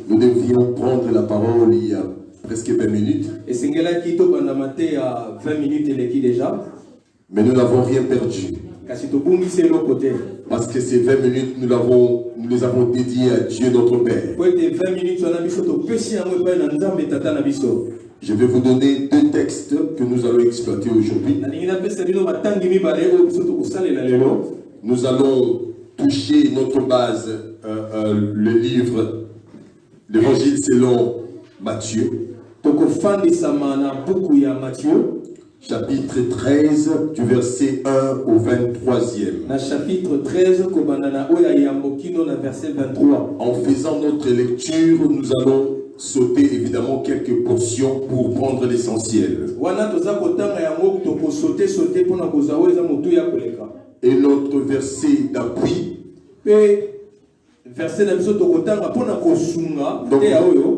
Nous devions prendre la parole il y a presque 20 minutes. Et Singela Kito Bandamate à 20 minutes et qui déjà. Mais nous n'avons rien perdu. Parce que ces 20 minutes, nous les avons dédiées à Dieu notre Père. Je vais vous donner deux textes que nous allons exploiter aujourd'hui. Nous allons toucher notre base, le livre, l'évangile selon Matthieu. Chapitre 13, du verset 1 au 23e. Chapitre 13, verset 23. En faisant notre lecture, nous allons sauter évidemment quelques portions pour prendre l'essentiel. Et notre verset d'appui. Donc,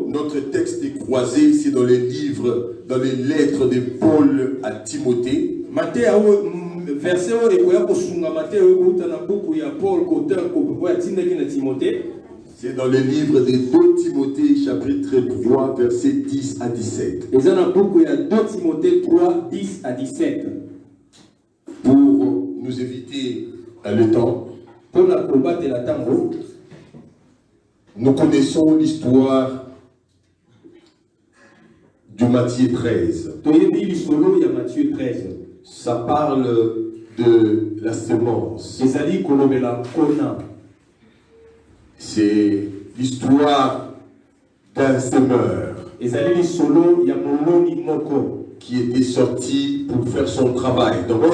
notre texte est croisé, c'est dans les livres, dans les lettres de Paul à Timothée. C'est dans les livres de 2 Timothée, chapitre 3, versets 10 à 17. Pour nous éviter le temps, nous connaissons l'histoire du Matthieu 13. Ça parle de la semence. C'est l'histoire d'un semeur qui était sorti pour faire son travail dans le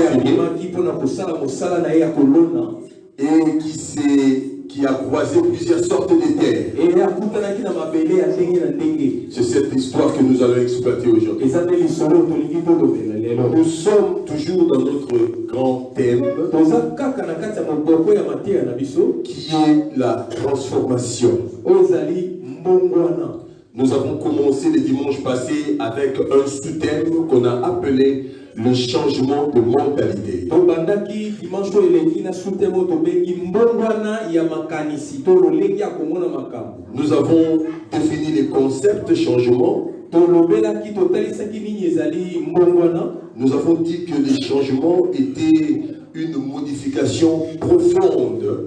et qui a croisé plusieurs sortes de terres. C'est cette histoire que nous allons exploiter aujourd'hui. Nous sommes toujours dans notre grand thème qui est la transformation. Nous avons commencé le dimanche passé avec un sous-thème qu'on a appelé le changement de mentalité. Nous avons défini les concepts de changement. Nous avons dit que les changements étaient une modification profonde.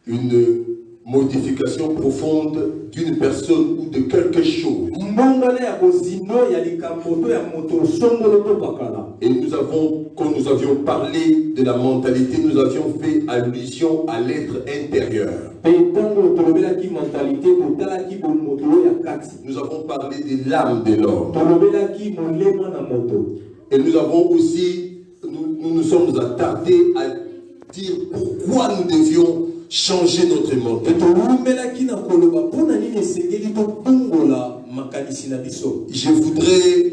Une modification profonde d'une personne ou de quelque chose. Et quand nous avions parlé de la mentalité, nous avions fait allusion à l'être intérieur. Nous avons parlé de l'âme de l'homme. Et nous avons aussi, nous sommes attardés à dire pourquoi nous devions changer notre mentalité. Je voudrais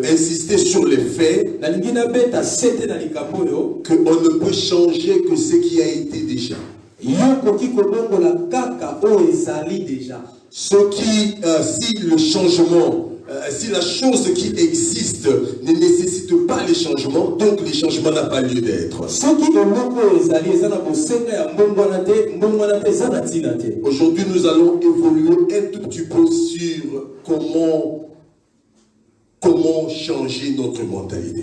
insister sur le fait qu'on ne peut changer que ce qui a été déjà. Si le changement, si la chose qui existe ne nécessite pas les changements, donc les changements n'ont pas lieu d'être. Aujourd'hui, nous allons évoluer un tout petit peu sur comment changer notre mentalité.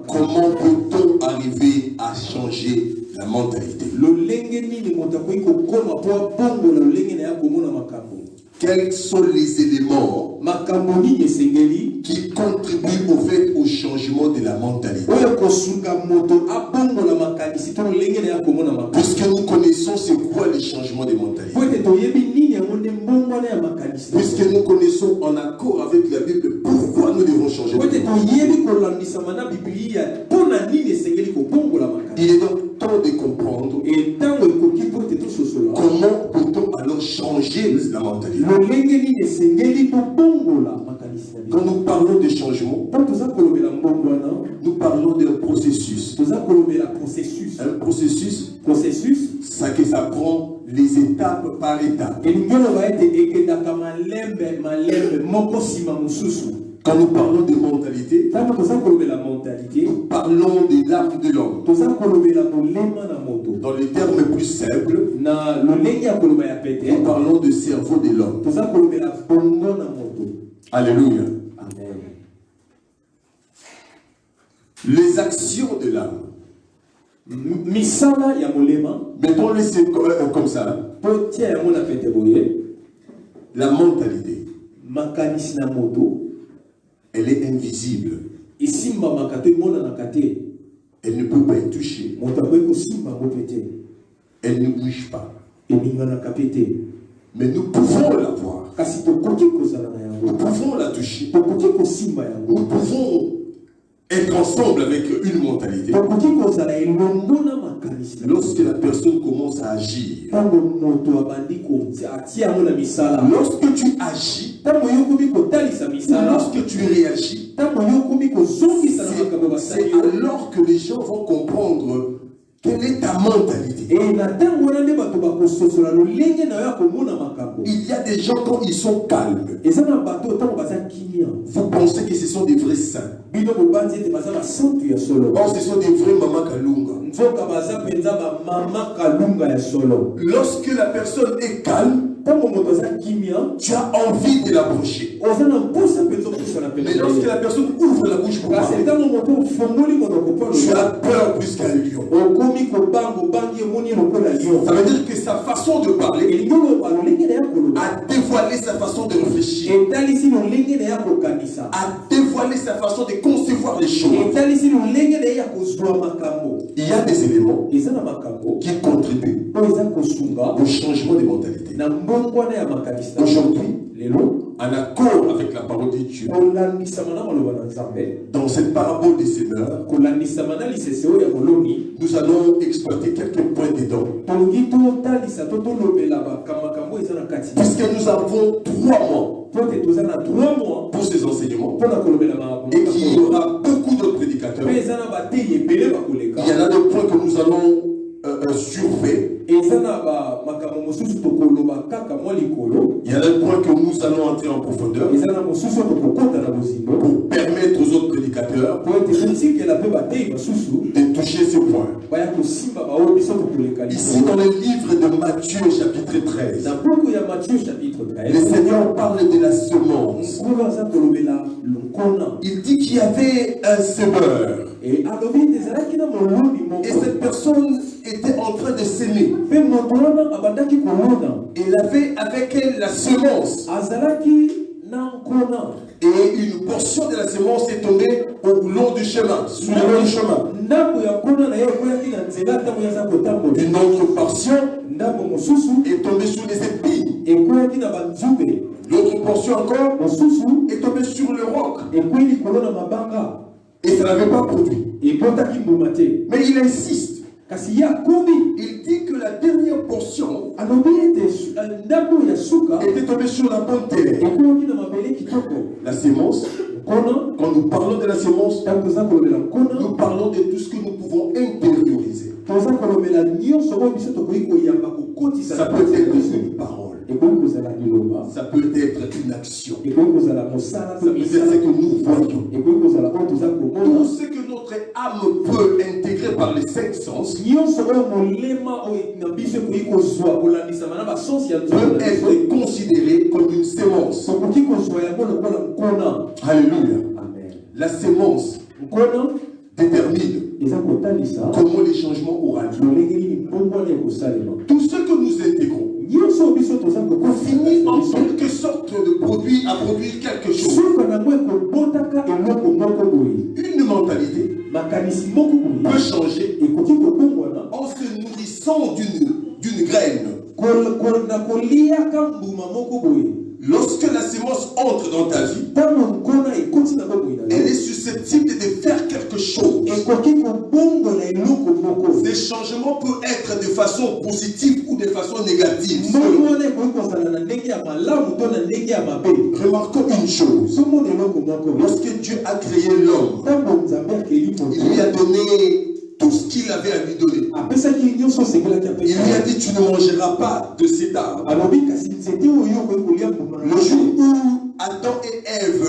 Comment peut-on arriver à changer la mentalité? Quels sont les éléments qui contribuent au changement de la mentalité? Puisque nous connaissons c'est quoi les changements de mentalité. Puisque nous connaissons en accord avec la Bible pourquoi nous devons changer de mentalité. Il est donc temps de comprendre comment peut-on alors changer la mentalité. Quand nous parlons de changement, nous parlons d'un processus. Un processus, ça prend les étapes par étapes. Quand nous parlons de mentalité, nous parlons des larmes de l'homme. Dans les termes plus simples, nous parlons du cerveau de l'homme. Alléluia. Amen. Les actions de l'âme. Mettons-les comme ça. La mentalité, elle est invisible. Elle ne peut pas être touchée. Elle ne bouge pas. Mais nous pouvons la voir. Nous pouvons la toucher. Nous pouvons être ensemble avec une mentalité. Lorsque la personne commence à agir, lorsque tu agis, lorsque tu réagis, c'est alors que les gens vont comprendre quelle est ta mentalité. Il y a des gens quand ils sont calmes, vous pensez que ce sont des vrais saints. Or, ce sont des vrais maman kalunga. Lorsque la personne est calme, tu as envie de l'approcher. Mais lorsque la personne ouvre la bouche pour parler, tu as peur plus qu'un lion. Ça veut dire que sa façon de parler a dévoilé sa façon de réfléchir, a dévoilé sa façon de concevoir les choses. Il y a des éléments qui contribuent au changement de mentalité. Aujourd'hui, en accord avec la parole de Dieu, dans cette parabole des semeurs, nous allons exploiter quelques points dedans. Puisque nous avons 3 mois pour ces enseignements et qu'il y aura beaucoup d'autres prédicateurs, il y en a des points que nous allons surveiller. Il y a des points que nous allons entrer en profondeur pour permettre aux autres prédicateurs de toucher ce point. Ici dans le livre de Matthieu chapitre 13, le Seigneur parle de la semence. Il dit qu'il y avait un semeur. Et cette personne était en train de s'aimer. Elle avait avec elle la semence. Et une portion de la semence est tombée au long du chemin, sur le chemin. Une autre portion est tombée sur les épines. L'autre portion encore est tombée sur le roc. Et ça n'avait pas produit. Mais il insiste. Il dit que la dernière portion était tombée sur la bonne terre. La sémence, quand nous parlons de la sémence, nous parlons de tout ce que nous pouvons intérioriser. Ça peut être une parole. Ça peut être une action. Ça peut être ce que nous voyons. Tout ce que notre âme peut intégrer par les 5 sens peut être considéré comme une sémence. Alléluia. La sémence détermine comment les changements auront lieu. Tout ce que nous intégrons finit en quelque sorte de produit à produire quelque chose. Une mentalité peut changer en se nourrissant d'une graine. Lorsque la sémence entre dans ta vie, elle est susceptible de faire quelque chose. Ces changements peuvent être de façon positive ou de façon négative. Remarquons une chose. Lorsque Dieu a créé l'homme, il lui a donné tout ce qu'il avait à lui donner. Il lui a dit, tu ne mangeras pas de cet arbre. Le jour où Adam et Ève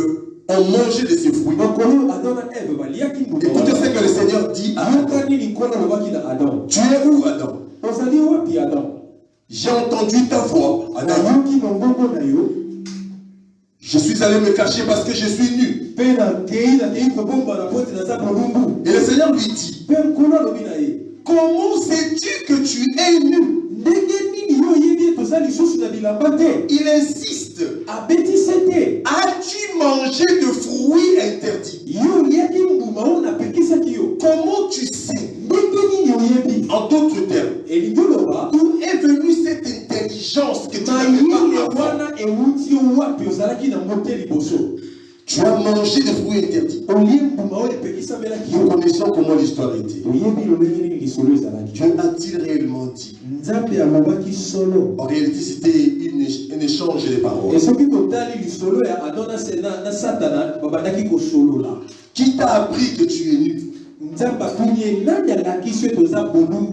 ont mangé de ces fruits, écoutez ce que le Seigneur dit à Adam. Tu es où, Adam? J'ai entendu ta voix, Adam. Je suis allé me cacher parce que je suis nu. Et le Seigneur lui dit, comment sais-tu que tu es nu? Il insiste. As-tu mangé de fruits interdits? Comment tu sais? En d'autres termes, d'où est venue cette intelligence que tu n'avais pas avant? Tu as mangé des fruits interdits. Nous connaissons comment l'histoire était. Dieu a-t-il réellement dit? En réalité, c'était un échange de paroles. Qui t'a appris que tu es nu?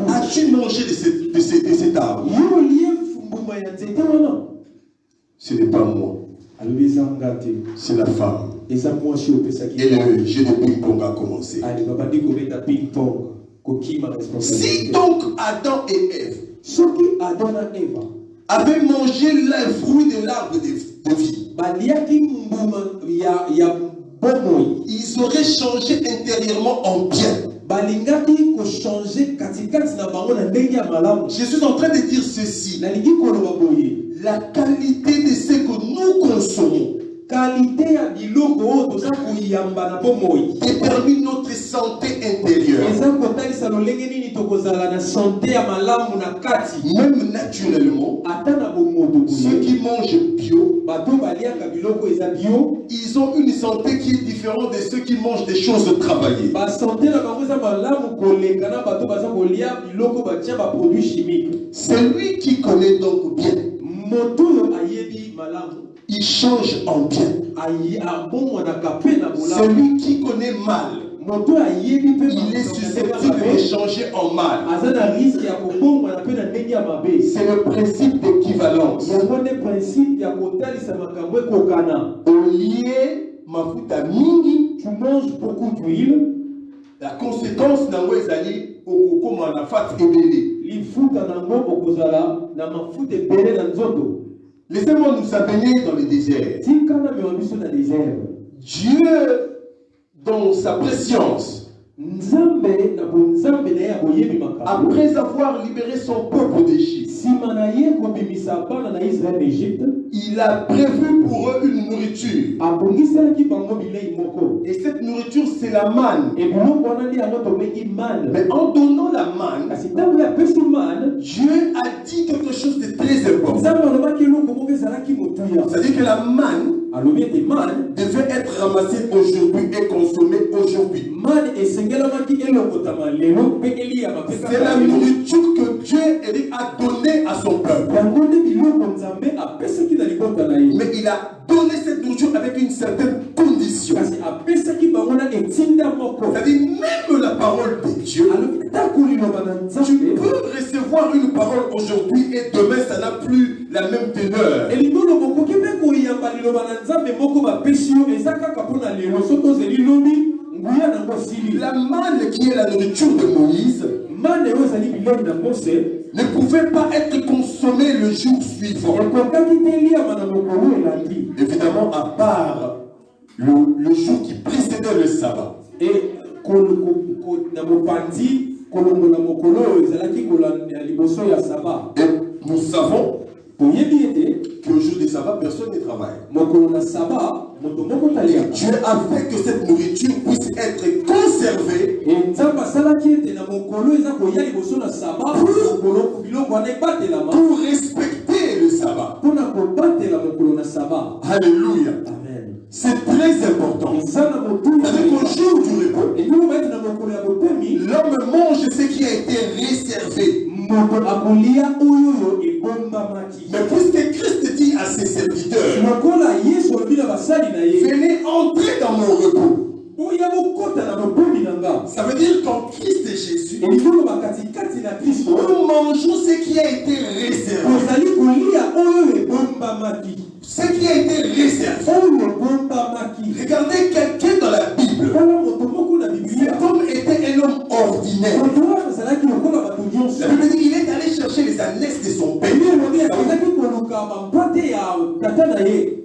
As-tu mangé de cet arbre? Ce n'est pas moi. C'est la femme. Et le jeu de ping-pong a commencé. Si donc Adam et Ève avaient mangé le fruit de l'arbre de vie, ils auraient changé intérieurement en bien. Je suis en train de dire ceci. La qualité de ce que nous consommons détermine notre santé intérieure. Même naturellement, ceux qui mangent bio, ils ont une santé qui est différente de ceux qui mangent des choses travaillées. Celui qui connaît donc bien, il change en bien. Celui qui connaît mal, il est susceptible de changer en mal. C'est le principe d'équivalence. Au lieu mafuta mingi, tu manges beaucoup d'huile. La conséquence n'a pas été au na fat ebele. Laissez-moi nous amener dans le désert. Dieu, dans sa préscience, après avoir libéré son peuple d'Égypte, il a prévu pour eux une nourriture. Et cette nourriture, c'est la manne. Mais en donnant la manne, Dieu a dit quelque chose de très important. C'est-à-dire que la manne devait être ramassée aujourd'hui et consommée aujourd'hui. C'est la nourriture que Dieu a donnée à son peuple. Mais il a donné cette nourriture avec une certaine condition. C'est-à-dire même la parole de Dieu. Tu peux recevoir une parole aujourd'hui et demain ça n'a plus la même teneur. La manne qui est la nourriture de Moïse ne pouvait pas être consommée le jour suivant. Évidemment, à part le jour qui précédait le sabbat. Et nous savons qu'au jour du sabbat, personne ne travaille. Dieu a fait que cette nourriture puisse être conservée pour respecter le sabbat. Alléluia. C'est très important. C'est-à-dire qu'au jour du repos, l'homme mange ce qui a été réservé. Mais puisque Christ dit à ses serviteurs, venez entrer dans mon repos. Ça veut dire quand Christ est Jésus, nous mangeons ce qui a été réservé. Ce qui a été réservé. Regardez quelqu'un dans la Bible. Cet homme était un homme ordinaire. La Bible dit qu'il est allé chercher les ânesses de son pays.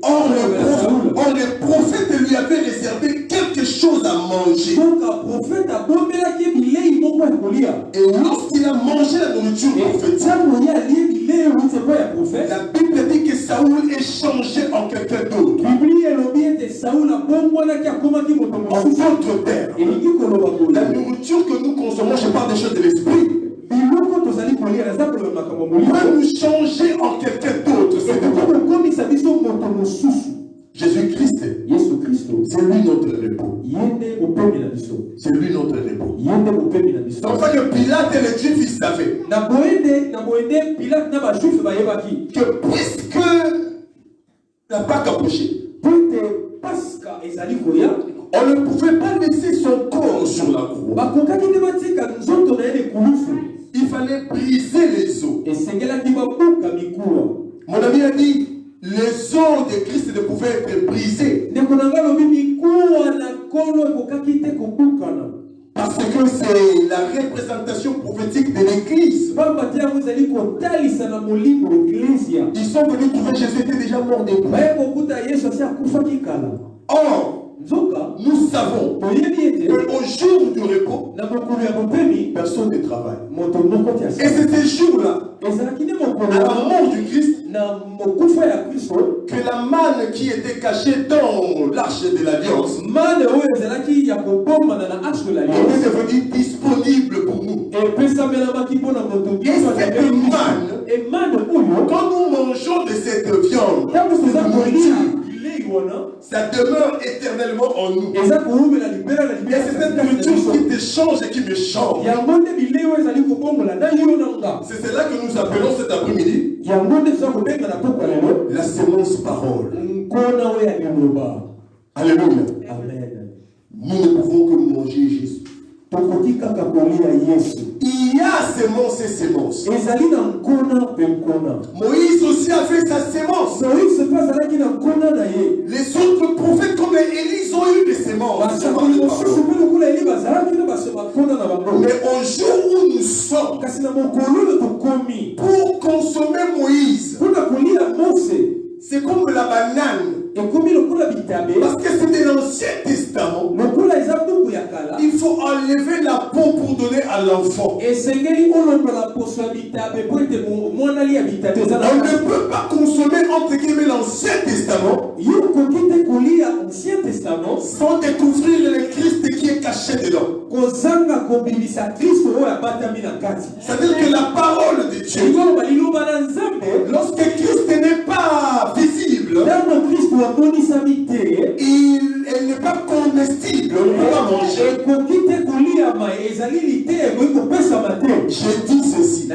Or, le prophète lui avait réservé quelque chose à manger. Et lorsqu'il a mangé la nourriture prophétique, la Bible dit que Saoul est changé en quelqu'un d'autre. En d'autres termes, la nourriture que nous consommons, je parle des choses de l'esprit, peut nous changer en quelqu'un d'autre. Jésus-Christ, c'est lui notre repos. C'est lui notre repos. C'est pour ça que Pilate et les Juifs, ils savaient que puisque la Pâque approchait, on ne pouvait pas laisser son corps sur la croix. Il fallait briser les os. Mon ami a dit, les os de Christ ne pouvaient être brisés. Parce que c'est la représentation prophétique de l'Église. Ils sont venus trouver Jésus était déjà mort depuis. Or, nous savons qu'au jour du repos, personne ne travaille. Et c'est ce jour-là, à la mort du Christ, que la manne qui était cachée dans l'arche de l'Alliance est devenue disponible pour nous. Et cette manne, quand nous mangeons de cette viande, ça demeure éternellement en nous. Et c'est cette nourriture qui te change et qui me change. C'est cela que nous appelons cet après-midi la sémence parole. Alléluia. Nous ne pouvons que manger Jésus. Il y a sémence et sémence. Moïse aussi a fait sa sémence. Les autres prophètes comme Élie ont eu des sémences. Mais au jour où nous sommes, pour consommer Moïse, c'est comme la banane. Parce que c'est de l'Ancien Testament. Il faut enlever la peau pour donner à l'enfant. On ne peut pas consommer entre guillemets l'Ancien Testament sans découvrir le Christ qui est caché dedans. C'est-à-dire que la parole de Dieu, lorsque Christ n'est pas visible, elle n'est pas comestible, on ne peut pas manger. J'ai dit ceci.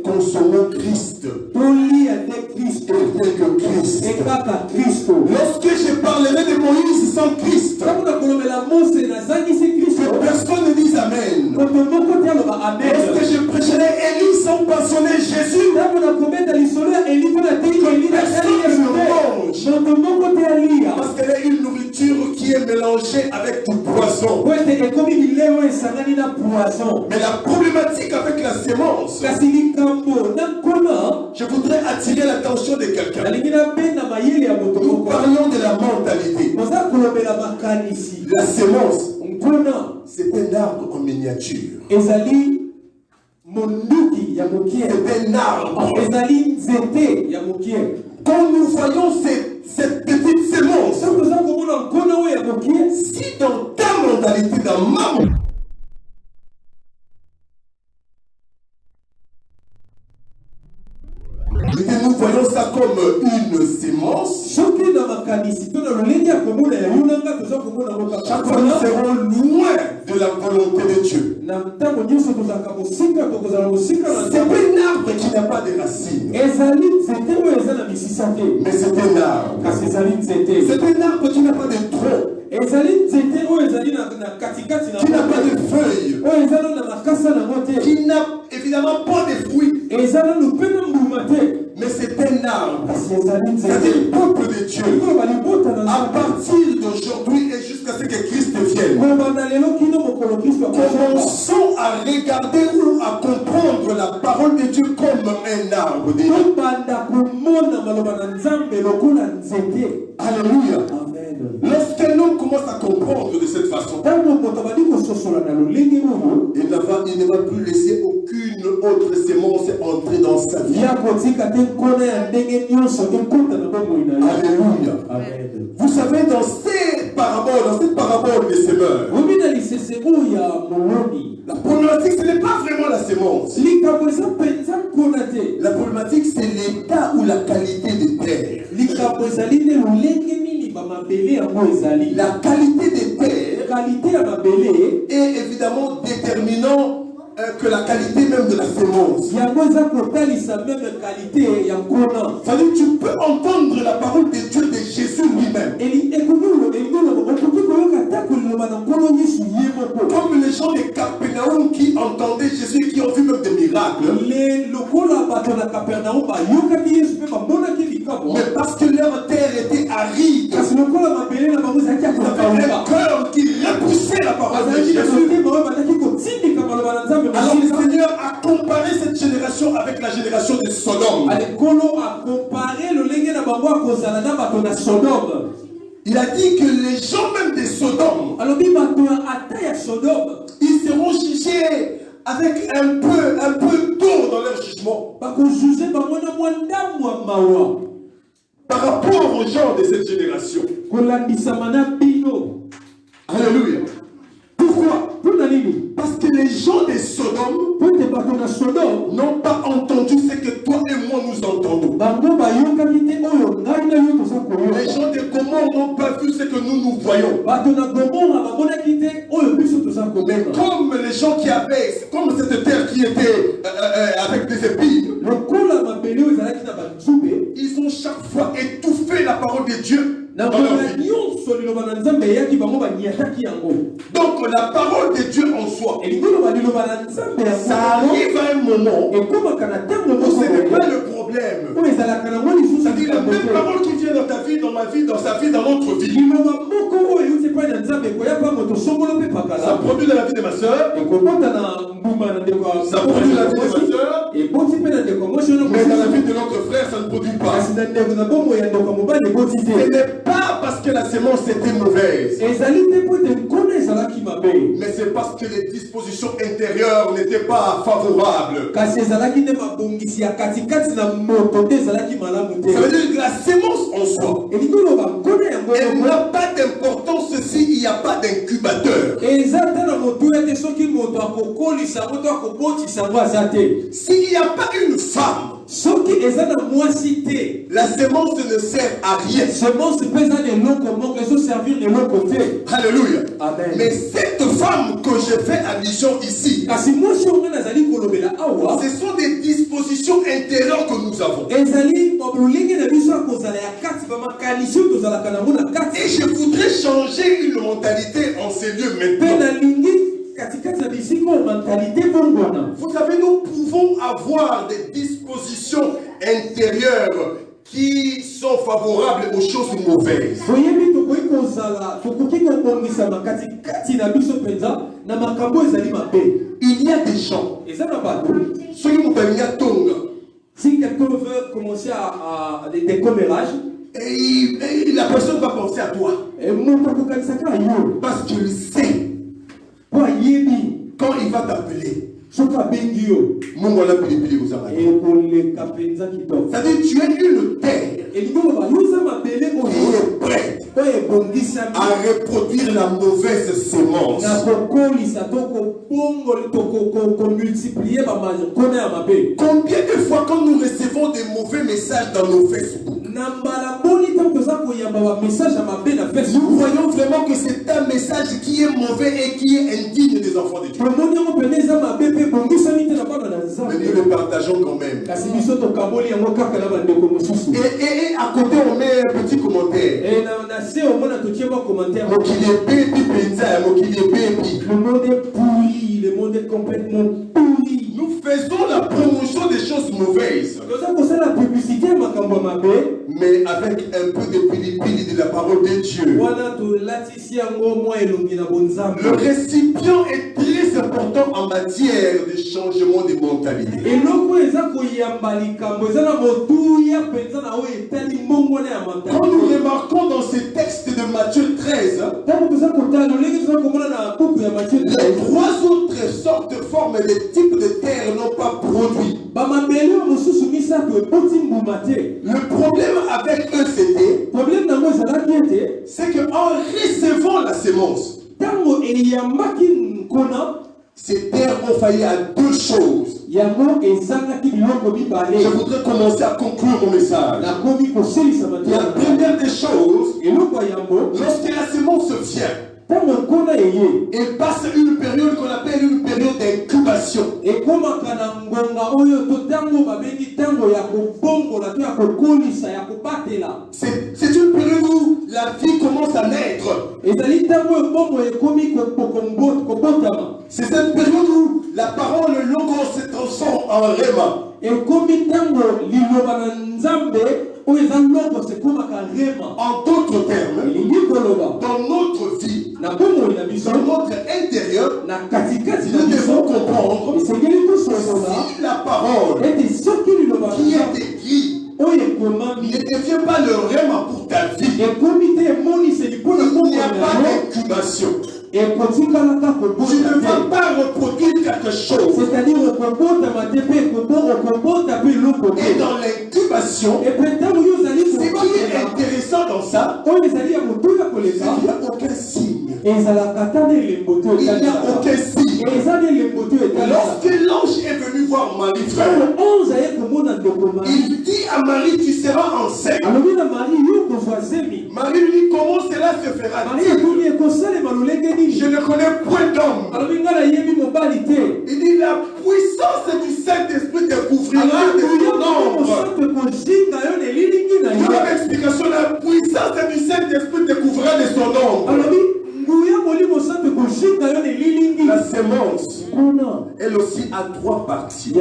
Consommons Christ. Et que Christ. Lorsque je parlerai de Moïse sans Christ, que personne ne dise Amen. Lorsque je prêcherai Élie sans mentionner Jésus, que personne ne mange. Parce qu'elle est une nourriture qui est mélangée avec du poison. Mais la problématique avec la sémence, je voudrais attirer l'attention de quelqu'un. Nous parlions de la mentalité. La sémence, c'est un arbre en miniature. C'est un arbre. Quand nous voyons cette petite sémence, si dans ta mentalité, dans ma mentalité, nous voyons ça comme une sémence, chaque fois nous serons loin de la volonté de Dieu. C'est un arbre qui n'a pas de racines. Mais c'est un arbre. C'est un arbre qui n'a pas de tronc. C'est un qui n'a pas de feuilles, qui n'a évidemment pas de fruits, mais c'est un arbre, c'est un peuple de Dieu. À partir d'aujourd'hui et jusqu'à ce que Christ vienne, commençons à regarder ou à comprendre la parole de Dieu comme un arbre. Alléluia. Lorsqu'un homme commence à comprendre de cette façon, il ne va plus laisser aucune autre sémence entrer dans sa vie. Alléluia. Vous savez, dans cette parabole des semeurs, la problématique, ce n'est pas vraiment la sémence. La problématique, c'est l'état ou la qualité des terres. La qualité des terres est évidemment déterminant que la qualité même de la sémence. C'est-à-dire tu peux entendre la parole de Dieu de Jésus lui-même. Comme les gens de Capernaum qui entendaient Jésus et qui ont vu même des miracles. Mais parce que leur terre était aride, ils avaient un cœur qui repoussait la parole de Jésus. Alors le Seigneur a comparé cette génération avec la génération de Sodome. Il a dit que les gens même de Sodome, ils seront jugés avec un peu d'eau dans leur jugement. Par rapport aux gens de cette génération. Alléluia. Pourquoi? Parce que les gens de Sodome n'ont pas entendu ce que toi et moi nous entendons. Les gens de Gomorrhe n'ont pas vu ce que nous voyons. Mais comme les gens qui avaient, comme cette terre qui était avec des épines, ils ont chaque fois étouffé la parole de Dieu. Donc la parole de Dieu en soi, ça arrive à un moment où ce n'est pas le problème. C'est-à-dire la même parole qui vient dans ta vie, dans ma vie, dans sa vie, dans notre vie. Ça produit dans la vie de ma soeur. Ça produit dans la vie de ma soeur. Mais dans la vie de notre frère, ça ne produit pas. Ce n'est pas parce que la sémence était mauvaise, mais c'est parce que les dispositions intérieures n'étaient pas favorables. Ça veut dire que la sémence en soi, elle n'a pas d'importance s'il n'y a pas d'incubateur. S'il n'y a pas une femme, la sémence ne sert à rien. Alléluia. Amen. Mais cette femme que je fais allusion ici, ce sont des dispositions intérieures que nous avons. Et je voudrais changer une mentalité en ces lieux maintenant. Vous savez, nous pouvons avoir des dispositions intérieures qui sont favorables aux choses mauvaises. Il y a des gens, si quelqu'un veut commencer à des commérages, et la personne va penser à toi. Parce qu'il sait quand il va t'appeler. C'est-à-dire tu es une terre qui est prête à reproduire la mauvaise sémence. Combien de fois quand nous recevons des mauvais messages dans nos Facebook, Nous voyons vraiment que c'est un message qui est mauvais et qui est indigne des enfants de Dieu. Mais nous le partageons quand même. Et à côté, on met un petit commentaire. Le monde est pourri, le monde est complètement pourri. Nous faisons la promotion des choses mauvaises. Mais avec un peu de pilipili de la parole de Dieu. Le récipient est très important en matière de changement de mentalité. Quand nous remarquons dans ce texte de Matthieu 13, les trois autres sortes, formes et types de terre n'ont pas produit. Le problème avec eux c'était, c'est qu'en recevant la sémence, ces terres ont failli à deux choses. Je voudrais commencer à conclure mon message. La première des choses, lorsque la sémence vient, il passe une période qu'on appelle une période d'incubation. C'est une période où la vie commence à naître. C'est cette période où la parole, le logos se transforme en rhéma. En d'autres termes, dans notre vie, dans notre intérieur, nous devons comprendre si la parole qui est écrite ne devient pas le rhéma pour ta vie, il n'y a pas d'incubation. Tu ne vas pas reproduire quelque chose. C'est-à-dire et dans l'incubation, ce qui est intéressant dans ça, c'est qu'il n'y a aucun signe. Il n'y a aucun signe. Lorsque l'ange est venu voir Marie, frère, il dit à Marie, tu seras enceinte. Marie lui dit, comment cela se fera-t-il? Je ne connais point d'homme. Il dit, la puissance du Saint-Esprit te couvrira de son ombre. Dans l'explication, la puissance du Saint-Esprit te couvrira de son ombre. La sémence, elle aussi a trois parties. Il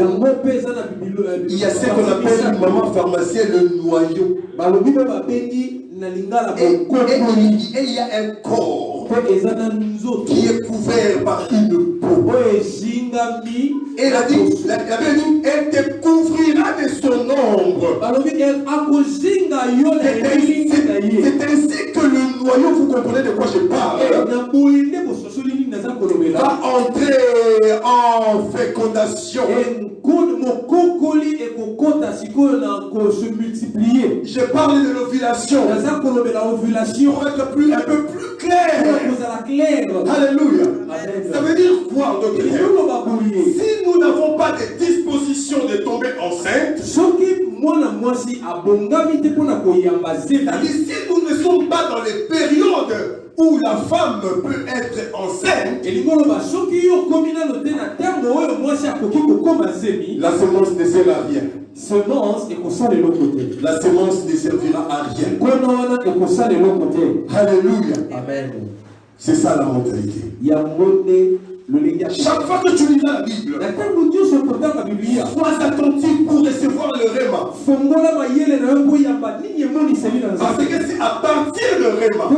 y a ce qu'on appelle une maman pharmacienne, le noyau. Et il y a un corps qui est couvert par une peau. Et elle a dit, elle te couvrira de son ombre. C'est ainsi que le noyau, vous comprenez de quoi je parle, va entrer en fécondation. Je parle de l'ovulation. Pour être un peu plus clair. Alléluia. Ça veut dire quoi, donc? Si nous n'avons pas de disposition de tomber enceinte, si nous ne sommes pas dans les périodes où la femme peut être enceinte, la semence ne sert à rien. La semence ne servira à rien. Alléluia. Amen. C'est ça la mentalité. Chaque fois que tu liras la Bible, sois attentif pour recevoir le rhéma. Parce que c'est à partir de rhéma que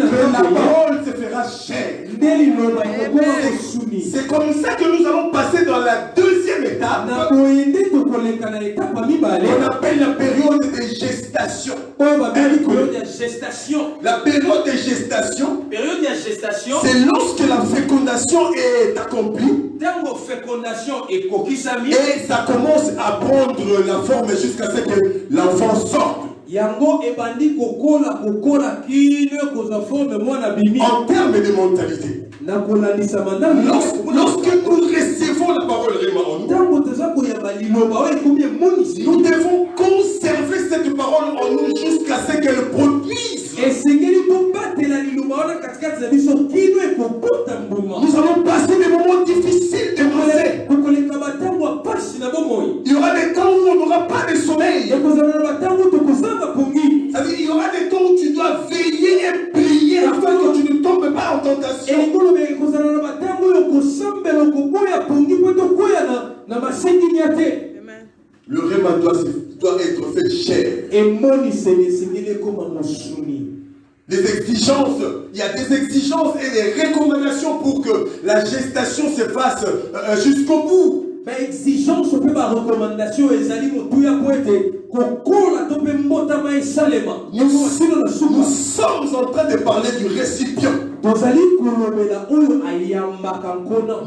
la parole se fera chair. C'est comme ça que nous allons passer dans la deuxième étape. On appelle la période de gestation. La période de gestation, c'est lorsque la fécondation est accomplie et ça commence à prendre la forme jusqu'à ce que l'enfant sorte. En termes de mentalité, lorsque nous recevons la parole Réma en nous, nous devons conserver cette parole en nous jusqu'à ce qu'elle produise. Nous allons passer des moments difficiles de pensée. Il y aura des temps où on n'aura pas de sommeil. C'est-à-dire, il y aura des temps où tu dois veiller et prier afin que tu ne tombes pas en tentation. Le Réma doit être fait chair. Des exigences, il y a des exigences et des recommandations pour que la gestation se fasse jusqu'au bout. Exigence peut pas recommandation et nous sommes en train de parler du récipient.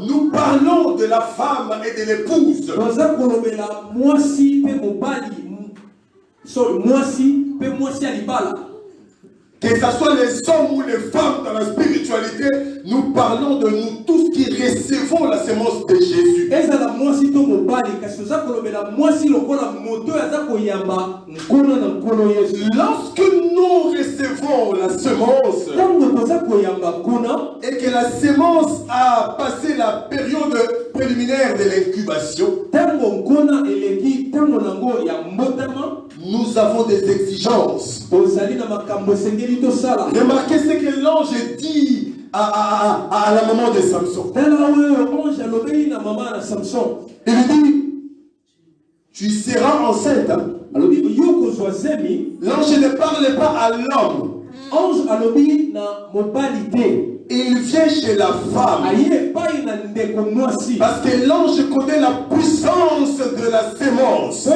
Nous parlons de la femme et de l'épouse. Que ce soit les hommes ou les femmes dans la spiritualité, nous parlons de nous tous qui recevons la sémence de Jésus. Lorsque nous recevons la sémence et que la sémence a passé la période préliminaire de l'incubation, nous avons des exigences. Remarquez ce que l'ange dit à la maman de Samson. Il lui dit, tu seras enceinte. L'ange ne parle pas à l'homme. Il vient chez la femme. Parce que l'ange connaît la puissance de la sémence.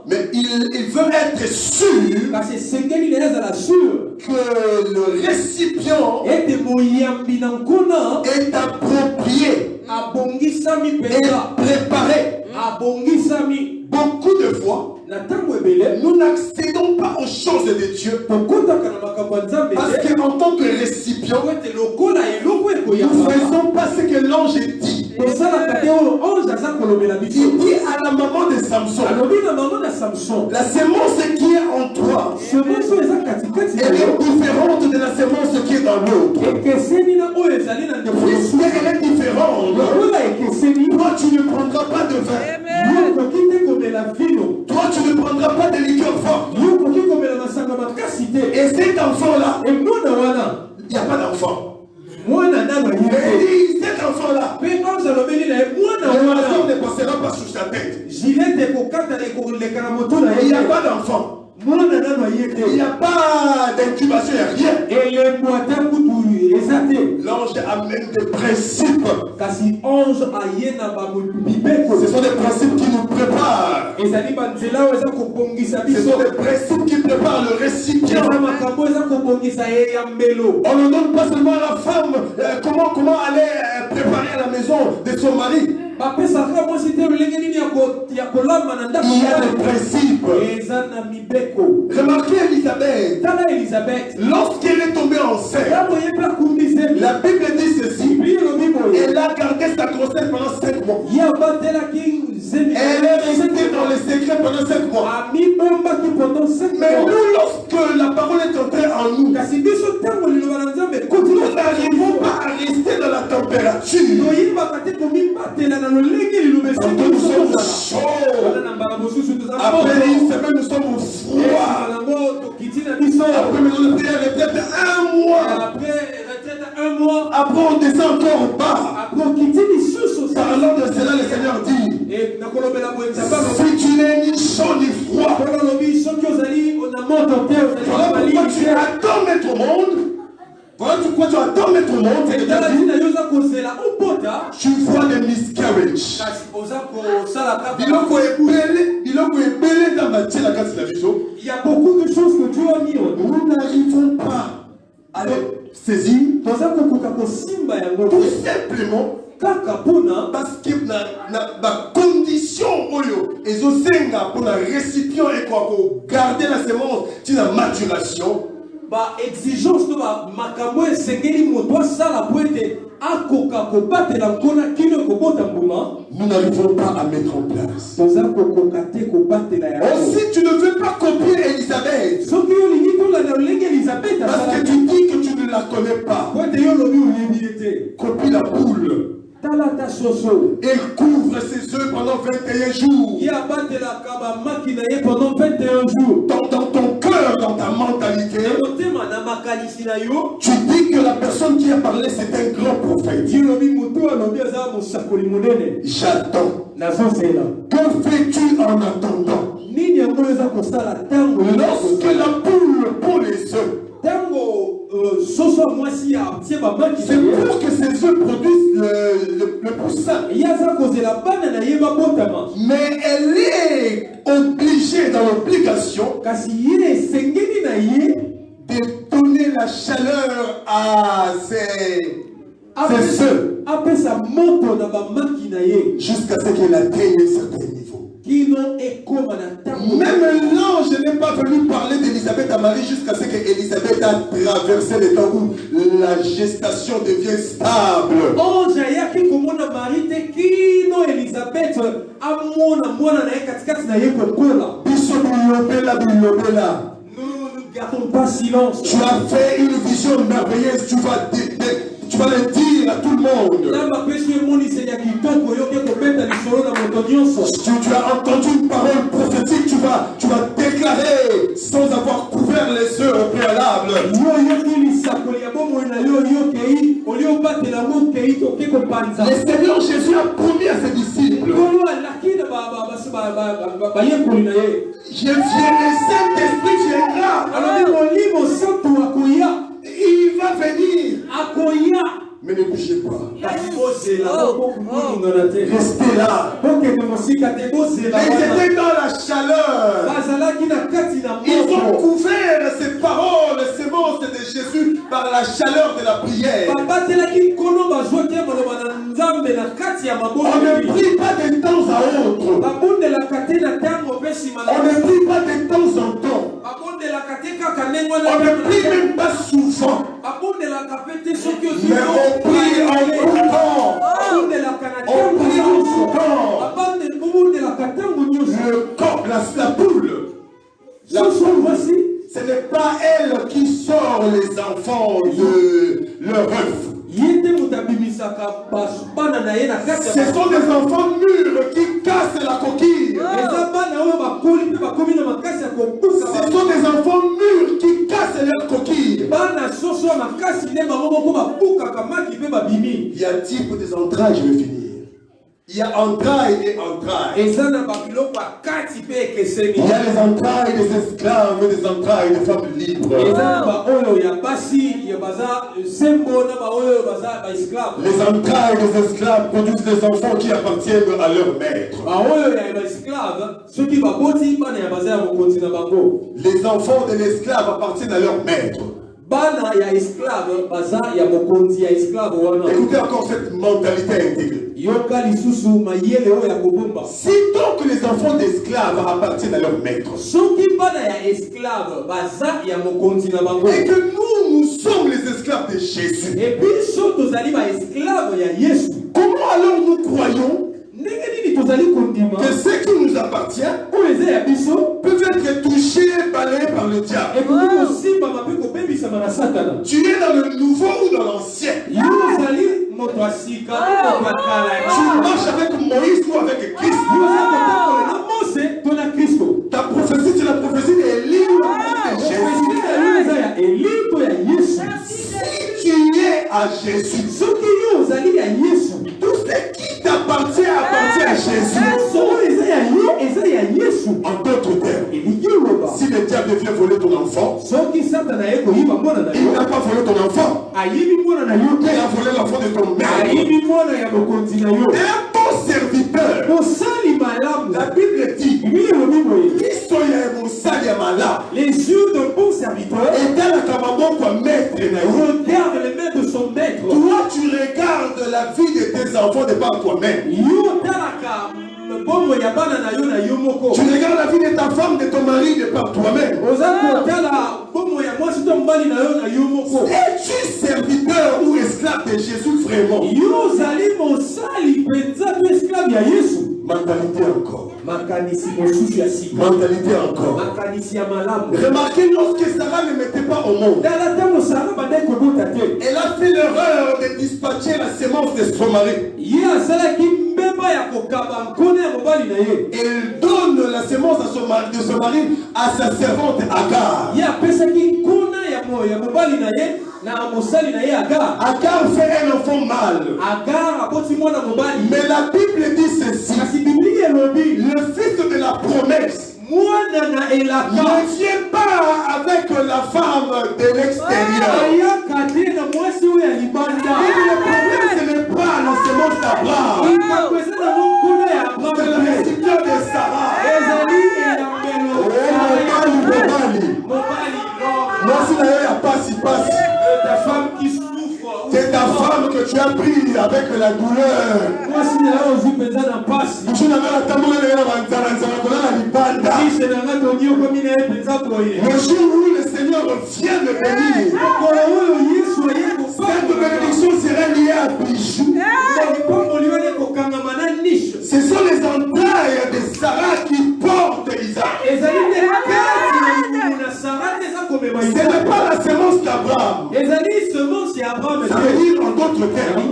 Mais il veut être sûr que le récipient est approprié et préparé. Beaucoup de fois, nous n'accédons pas aux choses de Dieu parce qu'en tant que récipient, nous ne faisons pas ce que l'ange dit. Il dit à la maman de Samson, la sémence qui est en toi, elle est différente de la sémence qui est dans l'autre. Puisqu'elle est différente, toi tu ne prendras pas de vin. Toi tu ne prendras pas de liqueur forte. Et cet enfant-là, il n'y a pas d'enfant. Et cet enfant-là, ne passera pas sur sa tête. Il n'y a pas d'enfant. Il n'y a pas d'incubation, il n'y a rien. L'ange amène des principes. Ce sont des principes qui nous préparent. Ce sont des principes qui préparent le récipient. On ne donne pas seulement à la femme comment aller préparer à la maison de son mari. Il y a des principes. Remarquez Élisabeth. Lorsqu'elle est tombée enceinte, la Bible dit ceci. Elle a gardé sa grossesse pendant 5 mois. Elle est restée dans le secret pendant 5 mois. Mais nous, lorsque la parole est entrée en nous, nous n'arrivons pas à rester dans la température. Nous sommes chauds. Après une semaine, nous sommes froids. Après nous prière peut-être 1 mois. Après on descend encore bas. Parlant de cela, le Seigneur dit, si tu n'es ni chaud ni froid, voilà pourquoi tu attends mettre au monde. Voilà pourquoi tu attends mettre au monde. Tu vois des miscarriages. Il y a beaucoup de choses que Dieu a mis. Nous n'arrivons pas à les saisir. Tout simplement parce que la condition pour la récipient et pour garder la sémence, c'est la maturation. Exigence de makambo esengeli moto sala poete nous n'arrivons pas à mettre en place. Aussi, tu ne veux pas copier Élisabeth. Parce que tu dis que tu ne la connais pas. Copie la poule. Elle couvre ses œufs pendant 21 jours. Dans ton cœur, dans ta mentalité, tu dis que la personne qui a parlé c'est un grand prophète. J'attends. Que fais-tu en attendant? Lorsque la poule pond les œufs, c'est pour que ces œufs produisent le poussin. Mais elle est obligée, dans l'obligation, de donner la chaleur à ses œufs jusqu'à ce qu'elle atteigne un certain niveau. Même l'ange n'est pas venu parler d'Élisabeth à Marie jusqu'à ce qu'Élisabeth a traversé le temps où la gestation devient stable. Nous ne gardons pas silence. Tu as fait une vision merveilleuse, tu vas le dire à tout le monde. Tu as entendu une parole prophétique, tu vas déclarer sans avoir couvert les œufs au préalable. Le Seigneur Jésus a promis à ses disciples. Je viens, le Saint-Esprit viendra. Il va venir. Mais ne bougez pas. Restez là. Mais ils étaient dans la chaleur. Ils ont couvert ces paroles, ces mots de Jésus par la chaleur de la prière. On ne prie pas de temps à autre. On ne prie pas de temps en temps. On ne prie même pas souvent. Mais on prie en tout temps. On prie en tout temps. Le corps, la poule. La poule, ce n'est pas elle qui sort les enfants de leur œuf. Ce sont des enfants mûrs qui cassent la coquille. Ce sont des enfants mûrs qui cassent leur coquille. Il y a un type des entrailles, je vais finir. Il y a entrailles et entrailles. Il y a les entrailles des esclaves et des entrailles des femmes libres. Les entrailles des esclaves produisent des enfants qui appartiennent à leur maître. Les enfants de l'esclave appartiennent à leur maître. Écoutez encore cette mentalité intégrée. Si donc les enfants d'esclaves appartiennent à leur maître, et que nous sommes les esclaves de Jésus, comment alors nous croyons que ce qui nous appartient peuvent être touchés et balayés par le diable? Tu es dans le nouveau ou dans l'ancien? Tu marches avec Moïse ou avec Christ? Ta prophétie, c'est la prophétie d'Élie ou la prophétie de Jésus? Si tu es à Jésus, tout ce qui t'appartient appartient à Jésus. En d'autres termes, si le diable vient voler ton enfant, il n'a pas volé ton enfant, il a volé l'enfant de ton maître. Un bon serviteur, la Bible dit, les yeux d'un bon serviteur regardent les mains de son maître. Toi, tu regardes la vie de tes enfants de par toi-même. Tu regardes la vie de ta femme, de ton mari, de par toi-même. Es-tu serviteur ou esclave de Jésus vraiment? Mentalité encore. Mentalité encore. Remarquez, lorsque Sarah ne mettait pas au monde, elle a fait l'erreur de dispatcher la sémence de son mari. Elle donne la sémence de son mari à sa servante Agar. Agar fait un enfant mâle. Mais la Bible dit ceci. Le fils de la promesse ne vient pas avec la femme de l'extérieur. Le problème, ce n'est pas la sémence d'Abraham. C'est le récipient de Sarah. Moi, si il n'y a pas si passe. Ta femme qui souffre. C'est ta femme que tu as pris avec la douleur. Moi, si il y a aussi besoin d'un passe. Le jour où le Seigneur vient de venir, cette bénédiction sera liée à bijoux. Ce sont les entrailles de Sarah qui portent Isaac. Ce n'est pas la sémence d'Abraham. Ça veut dire en d'autres termes,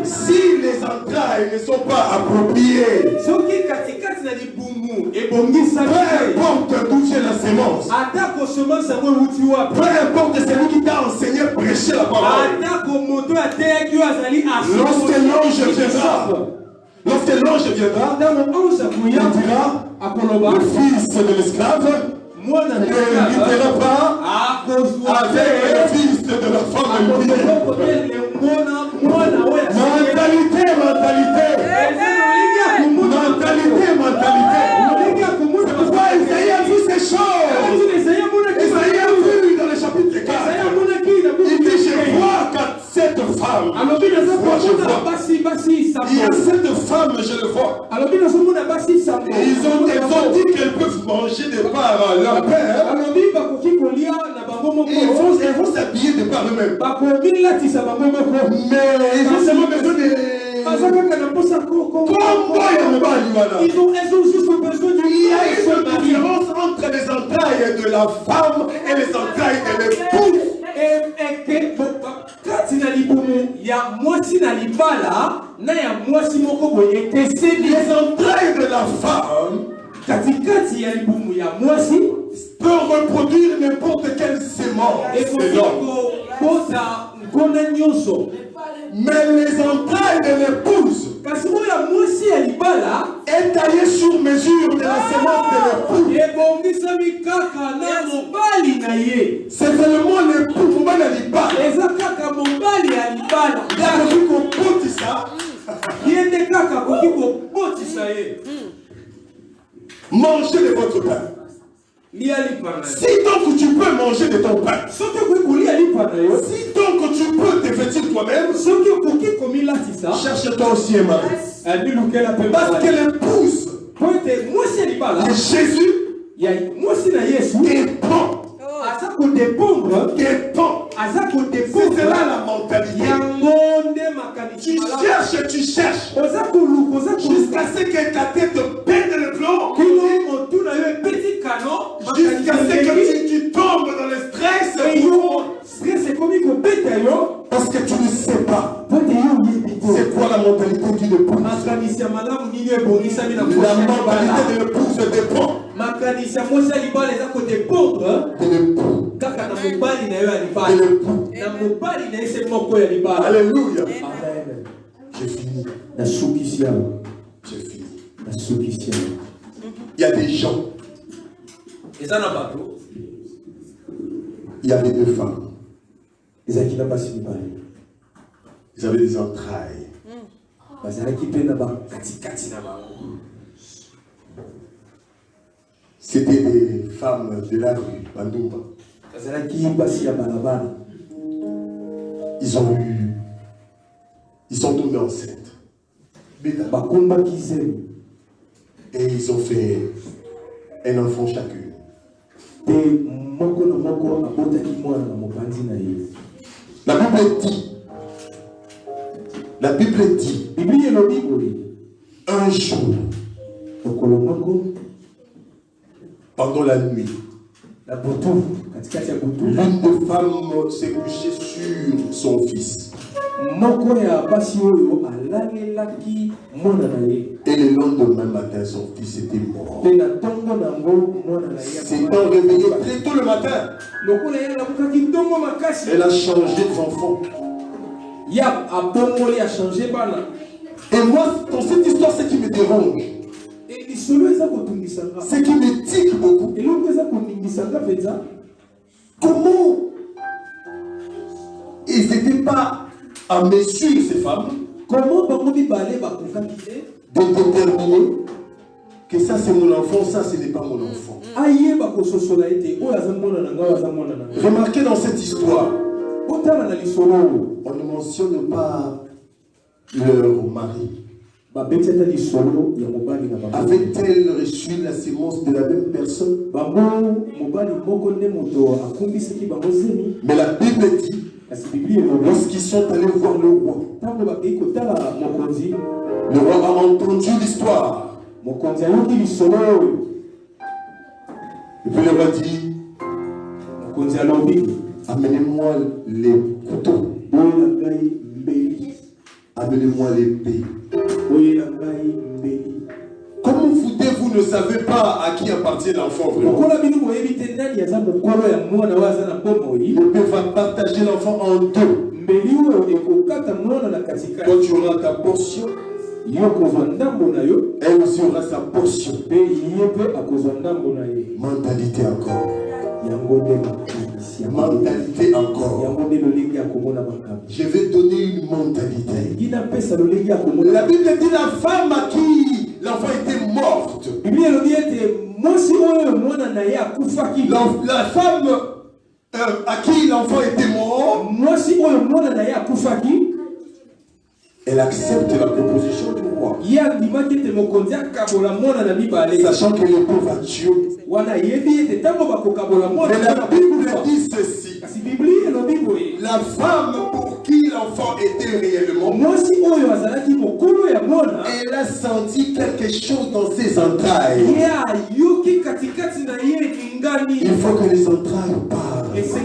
si les entrailles ne sont pas appropriées, peu importe d'où vient la sémence, peu importe celui qui t'a enseigné à prêcher la parole, lorsque l'ange viendra, il dira le fils de l'esclave ne vivra pas avec le fils de la femme. Mentalité. C'est pourquoi Isaïe a vu ces choses. Isaïe a vu dans le chapitre 4. Il dit, je vois cette femme. Il y a cette femme, je le vois. Ils ont dit qu'elles peuvent manger de par leur père. Ils vont s'habiller de par eux-mêmes. Mais ils ont seulement besoin de... Ils ont juste besoin de... Il y a une différence entre les entrailles de la femme et les entrailles de l'époux. Les entrailles de la femme peuvent reproduire n'importe quelle sémence. Mais les entrailles de l'épouse est taillée sur mesure de la sémence de l'époux. C'est seulement l'époux. Mangez de votre pain. Si donc tu peux manger de ton pain, si donc tu peux te vêtir toi-même, cherche-toi aussi un mari. Parce que l'épouse de Jésus dépend. C'est cela la mentalité. Tu cherches jusqu'à ce que ta tête pète le plomb, jusqu'à ce que tu tombes dans le stress. Parce que tu ne sais pas c'est quoi la mentalité du époux. La mentalité de l'épouse dépend Alléluia. J'ai fini. Il y a des gens. Il y avait deux femmes. Ils avaient des entrailles. C'était des femmes de la rue, Bandumba. Ils sont tombés enceintes. Et ils ont fait un enfant chacune. La Bible dit, un jour, pendant la nuit, l'une des femmes s'est couchée sur son fils. Et le lendemain matin, son fils était mort. S'étant réveillé très tôt le matin, elle a changé d'enfant. Et moi, dans cette histoire, ce qui me dérange, ce qui me tique beaucoup, comment ils n'étaient pas à mesure, ces femmes, de déterminer que ça c'est mon enfant, ça ce n'est pas mon enfant. Remarquez dans cette histoire, on ne mentionne pas leur mari. Avait-elle reçu la sémence de la même personne? Mais la Bible dit, lorsqu'ils sont allés voir le roi, le roi a entendu l'histoire. Et puis le roi dit, amenez-moi les couteaux, amenez-moi l'épée. Comment vous ne savez pas à qui appartient l'enfant vraiment? Le père va partager l'enfant en deux. Toi tu auras ta portion, elle aussi aura sa portion. Mentalité encore. Mentalité encore. Je vais donner une mentalité. La Bible dit la femme à qui l'enfant était morte. La femme à qui l'enfant était mort, elle accepte la proposition du roi. Sachant que le pauvre va tuer. Mais la Bible dit ceci. La femme pour qui l'enfant était réellement, elle a senti quelque chose dans ses entrailles. Il faut que les entrailles parlent. Il faut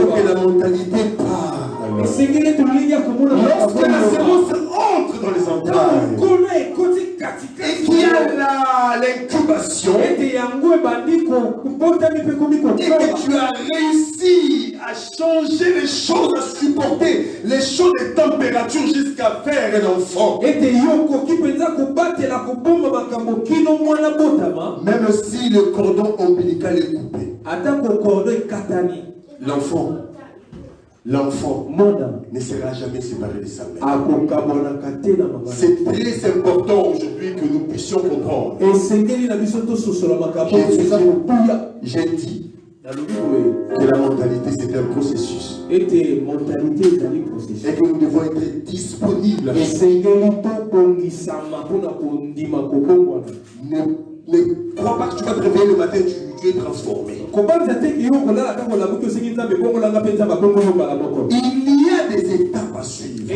que la mentalité parle. Lorsque la sémence entre dans les entrailles et qu'il y a l'incubation et que tu as réussi à changer les choses, à supporter les choses de température jusqu'à faire un enfant, même si le cordon ombilical est coupé, l'enfant ne sera jamais séparé de sa mère. C'est très important aujourd'hui que nous puissions comprendre. J'ai dit que la mentalité c'est un processus. Et que nous devons être disponibles. Ne crois pas que tu vas te réveiller le matin, tu es transformé. Il y a des étapes à suivre.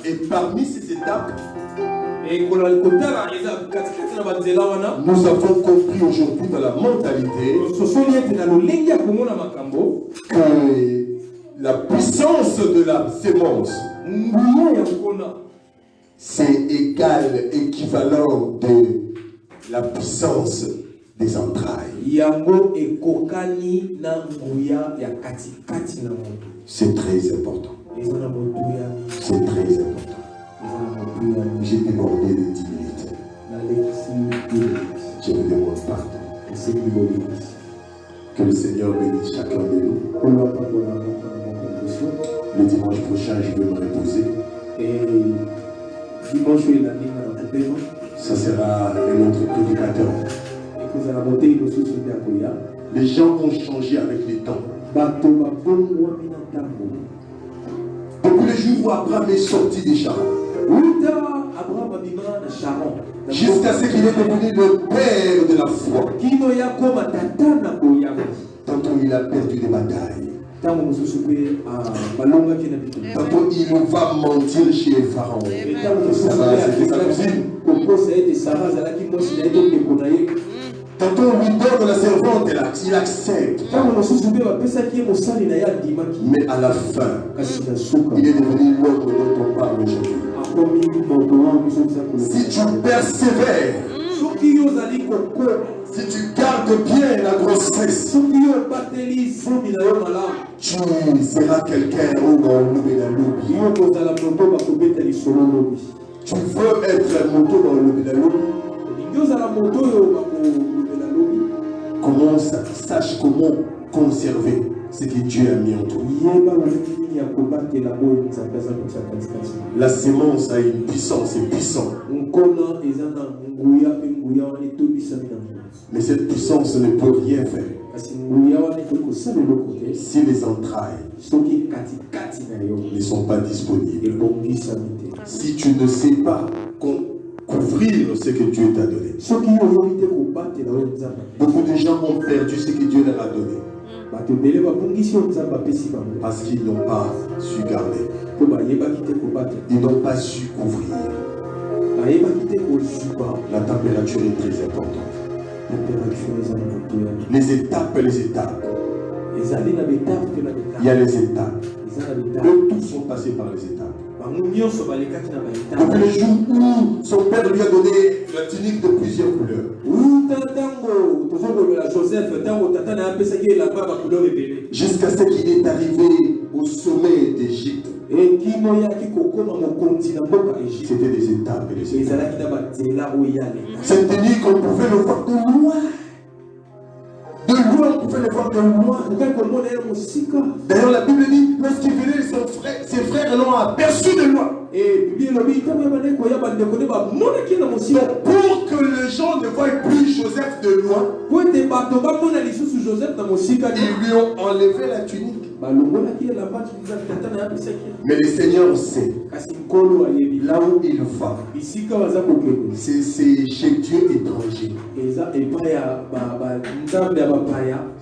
Et parmi ces étapes, nous avons compris aujourd'hui dans la mentalité que la puissance de la sémence, c'est égal, équivalent de la puissance des entrailles. C'est très important. C'est très important. J'ai débordé de 10 minutes. Je vous demande pardon. Que le Seigneur bénisse chacun de nous. Le dimanche prochain, je vais me reposer. Ça sera un autre prédicateur. Les gens ont changé avec les temps. Depuis le jour où Abraham est sorti déjà, Jusqu'à ce qu'il est devenu le père de la foi. Tantôt il a perdu des batailles. Tantôt il va mentir chez Pharaon. Sarah, c'était sa cousine. Tantôt on lui donne la servante, il accepte. Mais à la fin, il est devenu l'homme dont on parle aujourd'hui. Si tu persévères, si tu gardes bien la grossesse, tu seras quelqu'un au loubi la loubi. Tu veux être un moto dans le loubi la loubi. Comment sache comment conserver ce que Dieu a mis en toi. La sémence a une puissance, c'est puissant. Mais cette puissance ne peut rien faire si les entrailles ne sont pas disponibles. Si tu ne sais pas couvrir ce que Dieu t'a donné. Beaucoup de gens ont perdu ce que Dieu leur a donné. Parce qu'ils n'ont pas su garder. Ils n'ont pas su couvrir. La température est très importante. Les étapes. Il y a les étapes. Eux tous sont passés par les étapes. Depuis le jour où son père lui a donné la tunique de plusieurs couleurs. Jusqu'à ce qu'il est arrivé au sommet d'Égypte. C'était des étapes et des étapes. Cette tunique, on pouvait le voir de loin. De loin, on pouvait le voir de loin. D'ailleurs, la Bible dit, lorsqu'il venait, ses frères l'ont aperçu de loin. Pour que les gens ne voient plus Joseph de loin, ils lui ont enlevé la tunique. Mais le Seigneur sait là où il va. C'est chez Dieu étranger.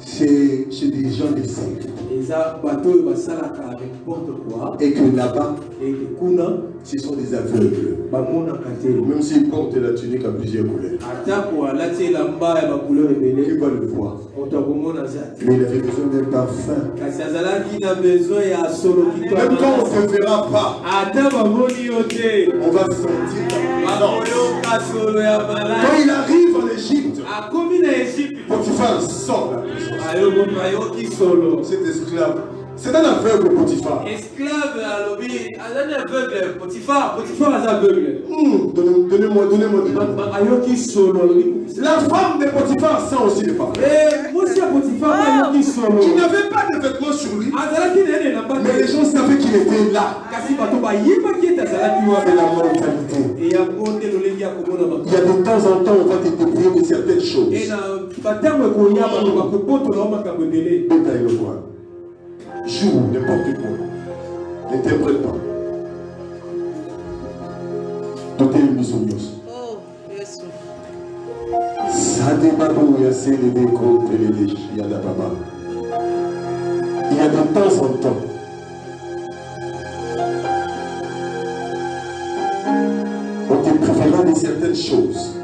C'est des gens des sectes. Et que là-bas, ce sont des aveugles. Même s'ils portent la tunique à plusieurs couleurs. Qui va le voir? Mais il avait besoin d'un parfum. Même quand on ne te verra pas, on va sentir ta présence. Quand il arrive en Égypte, Potiphar sort la présence. Cet esclave, c'est un aveugle, Potiphar. Esclave, un aveugle, Potiphar est aveugle. Donnez-moi. La femme de Potiphar sent aussi le parfum. Il n'avait pas de vêtements sur lui, mais les gens savaient qu'il était là. C'est la mentalité. Il y a de temps en temps, on va te débrouiller de certaines choses. Détaille le point. Joue n'importe quoi. N'interprète pas. Dotez une misognos. Il y a de temps en temps, on te privera de certaines choses.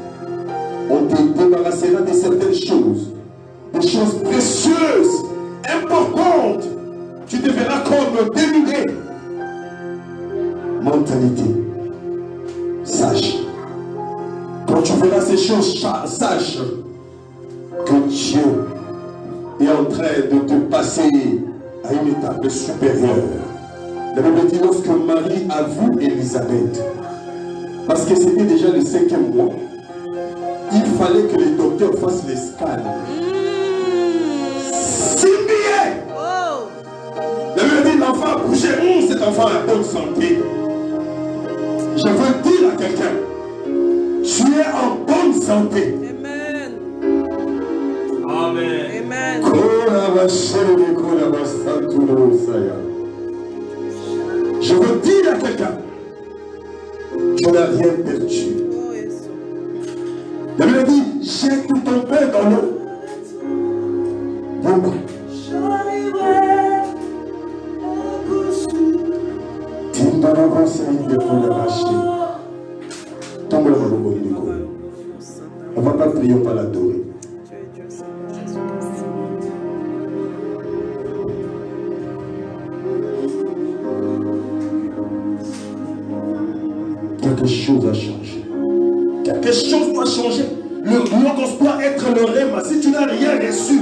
On te débarrassera de certaines choses. Des choses précieuses, importantes. Tu te verras comme dénudé. Mentalité. Sache. Quand tu verras ces choses, sache que Dieu est en train de te passer à une étape supérieure. La Bible dit lorsque Marie a vu Élisabeth, parce que c'était déjà le 5e mois, il fallait que les docteurs fassent les scans. La Bible dit l'enfant a bougé, cet enfant est en bonne santé. Je veux dire à quelqu'un, tu es en bonne santé. Amen. Amen. Je veux dire à quelqu'un, tu es n'a rien perdu. La Bible dit, jette tout ton pain dans l'eau. Bon, Timba l'avance à une défaut de racheter. Tombe la maman du coup. Avant pas prier, on va l'adorer. Quelque chose a changé. Quelque chose doit changer. Le logos doit être le rhéma. Si tu n'as rien reçu,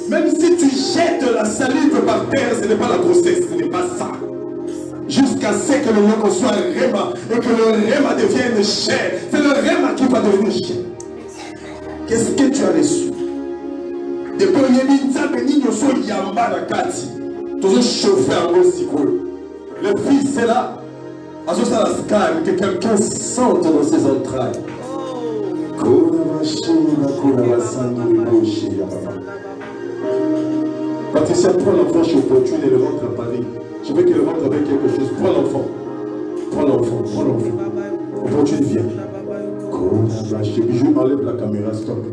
même si tu jettes la salive par terre, ce n'est pas la grossesse, ce n'est pas ça. Jusqu'à ce que le logos soit rhéma et que le rhéma devienne chair. C'est le rhéma qui va devenir chair. Qu'est-ce que tu as reçu? Depuis le début, le fils est là. Que quelqu'un sente dans ses entrailles. Patricia, prends l'enfant chez Opportune et le rentre à Paris. Je veux qu'il rentre avec quelque chose. Prends l'enfant. Prends l'enfant. Prends l'enfant. Opportune, viens. Je enlève la caméra, stop.